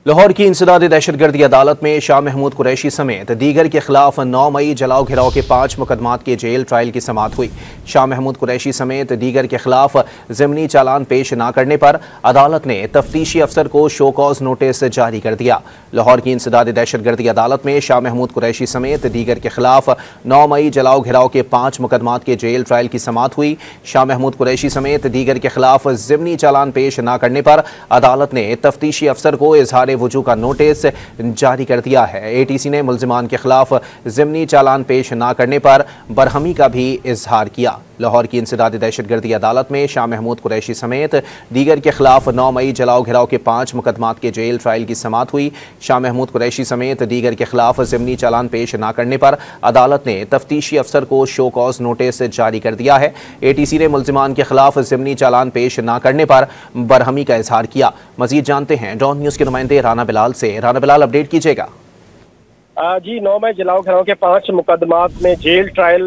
लाहौर की इंसदादी दहशतगर्दी अदालत में शाह महमूद कुरैशी समेत दीगर के खिलाफ 9 मई जलाओ घिराव के 5 मुकदमात के जेल ट्रायल की समाअत हुई। शाह महमूद कुरैशी समेत दीगर के खिलाफ ज़िमनी चालान पेश न करने पर अदालत ने तफ्तीशी अफसर को शो कॉज नोटिस जारी कर दिया। लाहौर की इंसदादी दहशतगर्दी अदालत में शाह महमूद कुरैशी समेत दीगर के खिलाफ 9 मई जलाओ घिराव के 5 मुकदमात के जेल ट्रायल की समाअत हुई। शाह महमूद कुरैशी समेत दीगर के खिलाफ ज़िमनी चालान पेश न करने पर अदालत ने तफ्तीशी अफसर को इजहार वजू का नोटिस जारी कर दिया है। एटीसी ने मुल्जिमान के खिलाफ ज़िमनी चालान पेश न करने पर बरहमी का भी इजहार किया। लाहौर की इंसदादी दहशतगर्दी अदालत में शाह महमूद कुरैशी समेत दीगर के खिलाफ 9 मई जलाओ घिराव के 5 मुकदमात के जेल ट्रायल की समाअत हुई। शाह महमूद कुरैशी समेत दीगर के खिलाफ ज़िमनी चालान पेश न करने पर अदालत ने तफ्तीशी अफसर को शो कॉज नोटिस जारी कर दिया है। एटीसी ने मुल्जिमान के खिलाफ ज़िमनी चालान पेश न करने पर बरहमी का इजहार किया। मजीद जानते हैं डॉन न्यूज़ के नुमाइंदे राना बिलाल से। राना बिलाल, अपडेट कीजिएगा। जी, 9 मई जलाओ घिराव के 5 मुकदमात में जेल ट्रायल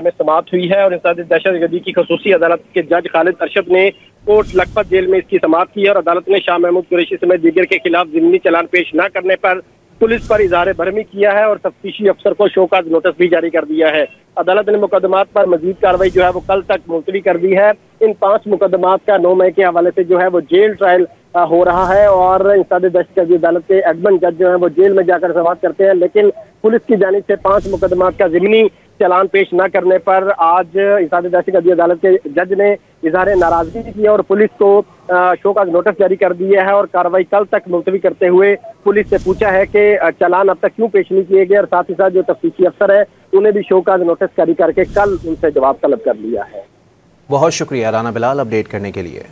में समाअत हुई है और इंसदादी दहशतगर्दी की खसूसी अदालत के जज खालिद अरशद ने कोट लखपत जेल में इसकी समाअत की है और अदालत ने शाह महमूद कुरैशी समेत दीगर के खिलाफ ज़िमनी चालान पेश न करने पर पुलिस पर इजहार बरहमी किया है और तफ्तीशी अफसर को शोकाज नोटिस भी जारी कर दिया है। अदालत ने मुकदमात पर मजीद कार्रवाई जो है वो कल तक मुलतवी कर दी है। इन 5 मुकदमात का 9 मई के हवाले से जो है वो जेल ट्रायल हो रहा है और इंसदादी दहशतगर्दी अदालत के एडमन जज जो है वो जेल में जाकर समाअत करते हैं, लेकिन पुलिस की जानिब से 5 मुकदमात का ज़िमनी चालान पेश न करने पर आज इंसदादी दहशतगर्दी अदालत के जज ने इजहार नाराजगी की और पुलिस को शोकाज नोटिस जारी कर दिया है और कार्रवाई कल तक मुलतवी करते हुए पुलिस से पूछा है कि चालान अब तक क्यों पेश नहीं किए गए और साथ ही साथ जो तफ्तीशी अफसर है उन्हें भी शोकाज नोटिस जारी करके कल उनसे जवाब तलब कर लिया है। बहुत शुक्रिया राना बिलाल अपडेट करने के लिए।